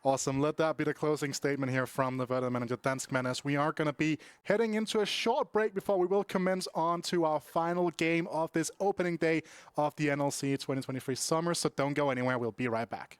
S1: Awesome. Let that be the closing statement here from the Verdant manager, Danskman, as we are going to be heading into a short break before we will commence on to our final game of this opening day of the NLC 2023 Summer. So don't go anywhere. We'll be right back.